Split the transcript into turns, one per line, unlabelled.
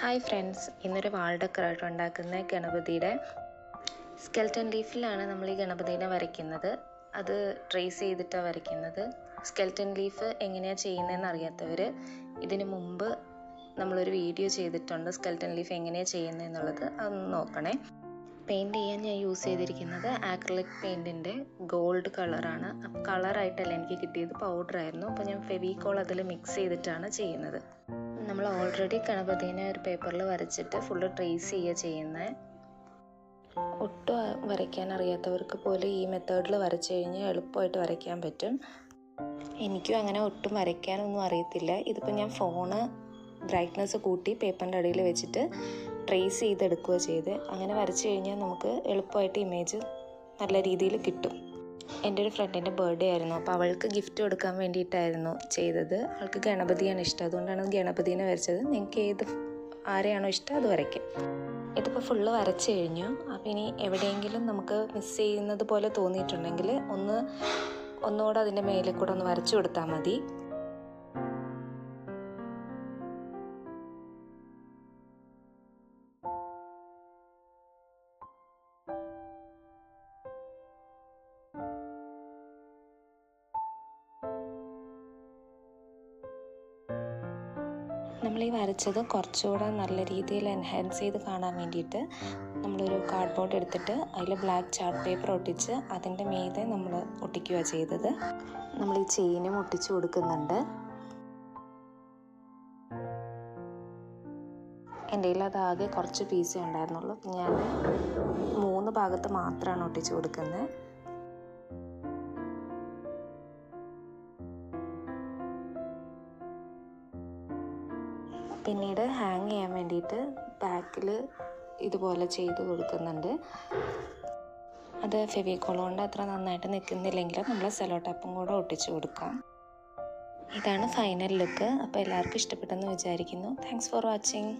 Hi friends, ഇന്നൊരു വാൾ ഡെക്കറായിട്ട് ഉണ്ടാക്കുന്ന ഗണപതിയുടെ സ്കെൽറ്റൻ ലീഫിലാണ് നമ്മൾ ഈ ഗണപതിനെ വരയ്ക്കുന്നത്. അത് ട്രേസ് ചെയ്തിട്ടാണ് വരയ്ക്കുന്നത്. സ്കെൽറ്റൻ ലീഫ് എങ്ങനെയാണ് ചെയ്യുന്നതെന്ന് അറിയാത്തവർ ഇതിനു മുമ്പ് നമ്മളൊരു വീഡിയോ ചെയ്തിട്ടുണ്ട്. സ്കെൽറ്റൻ ലീഫ് എങ്ങനെയാണ് ചെയ്യുന്നതെന്നുള്ളത് അതൊന്ന് നോക്കണേ. പെയിൻറ്റ് ചെയ്യാൻ ഞാൻ യൂസ് ചെയ്തിരിക്കുന്നത് ആക്രിലിക് പെയിൻറ്റിൻ്റെ ഗോൾഡ് കളറാണ്. അപ്പോൾ കളറായിട്ടല്ല എനിക്ക് കിട്ടിയത്, പൗഡറായിരുന്നു. അപ്പോൾ ഞാൻ ഫെവിക്കോൾ അതിൽ മിക്സ് ചെയ്തിട്ടാണ് ചെയ്യുന്നത്. നമ്മൾ ഓൾറെഡി ഗണപതിനെ ഒരു പേപ്പറിൽ വരച്ചിട്ട് ഫുള്ള് ട്രേസ് ചെയ്യുക ചെയ്യുന്നത്. ഒട്ടും വരയ്ക്കാൻ അറിയാത്തവർക്ക് പോലും ഈ മെത്തേഡിൽ വരച്ച് കഴിഞ്ഞാൽ എളുപ്പമായിട്ട് വരയ്ക്കാൻ പറ്റും. എനിക്കും അങ്ങനെ ഒട്ടും വരയ്ക്കാനൊന്നും അറിയത്തില്ല. ഇതിപ്പോൾ ഞാൻ ഫോണ് ബ്രൈറ്റ്നസ് കൂട്ടി പേപ്പറിൻ്റെ അടിയിൽ വെച്ചിട്ട് ട്രേസ് ചെയ്തെടുക്കുക ചെയ്ത് അങ്ങനെ വരച്ച് കഴിഞ്ഞാൽ നമുക്ക് എളുപ്പമായിട്ട് ഇമേജ് നല്ല രീതിയിൽ കിട്ടും. എൻ്റെ ഒരു ഫ്രണ്ടിൻ്റെ ബർത്ത്ഡേ ആയിരുന്നു. അപ്പോൾ അവൾക്ക് ഗിഫ്റ്റ് കൊടുക്കാൻ വേണ്ടിയിട്ടായിരുന്നു ചെയ്തത്. അവൾക്ക് ഗണപതിയാണ് ഇഷ്ടം, അതുകൊണ്ടാണ് ഗണപതിനെ വരച്ചത്. നിങ്ങൾക്ക് ആരെയാണോ ഇഷ്ടം അത് വരയ്ക്കും. ഇതിപ്പോൾ ഫുള്ള് വരച്ച് കഴിഞ്ഞു. അപ്പോൾ ഇനി എവിടെയെങ്കിലും നമുക്ക് മിസ് ചെയ്യുന്നത് പോലെ തോന്നിയിട്ടുണ്ടെങ്കിൽ ഒന്നുകൂടെ അതിൻ്റെ മേലെ കൂടെ ഒന്ന് വരച്ചു കൊടുത്താൽ മതി. നമ്മൾ ഈ വരച്ചത് കുറച്ചുകൂടെ നല്ല രീതിയിൽ എൻഹാൻസ് ചെയ്ത് കാണാൻ വേണ്ടിയിട്ട് നമ്മളൊരു കാർഡ് ബോർഡ് എടുത്തിട്ട് അതിൽ ബ്ലാക്ക് ചാർട്ട് പേപ്പർ ഒട്ടിച്ച് അതിൻ്റെ മീതെ നമ്മൾ ഒട്ടിക്കുക ചെയ്തത്. നമ്മൾ ഈ ചെയിനും ഒട്ടിച്ച് കൊടുക്കുന്നുണ്ട്. എൻ്റെ കയ്യിൽ അതാകെ കുറച്ച് പീസേ ഉണ്ടായിരുന്നുള്ളൂ. ഞാൻ 3 ഭാഗത്ത് മാത്രമാണ് ഒട്ടിച്ച് കൊടുക്കുന്നത്. പിന്നീട് ഹാങ് ചെയ്യാൻ വേണ്ടിയിട്ട് ബാക്കിൽ ഇതുപോലെ ചെയ്ത് കൊടുക്കുന്നുണ്ട്. അത് ഫെവിക്കോൾ കൊണ്ട് അത്ര നന്നായിട്ട് നിൽക്കുന്നില്ലെങ്കിൽ നമ്മൾ സെല്ലോ ടാപ്പും കൂടെ ഒട്ടിച്ച് കൊടുക്കാം. ഇതാണ് ഫൈനൽ ലുക്ക്. അപ്പോൾ എല്ലാവർക്കും ഇഷ്ടപ്പെട്ടെന്ന് വിചാരിക്കുന്നു. Thanks for watching.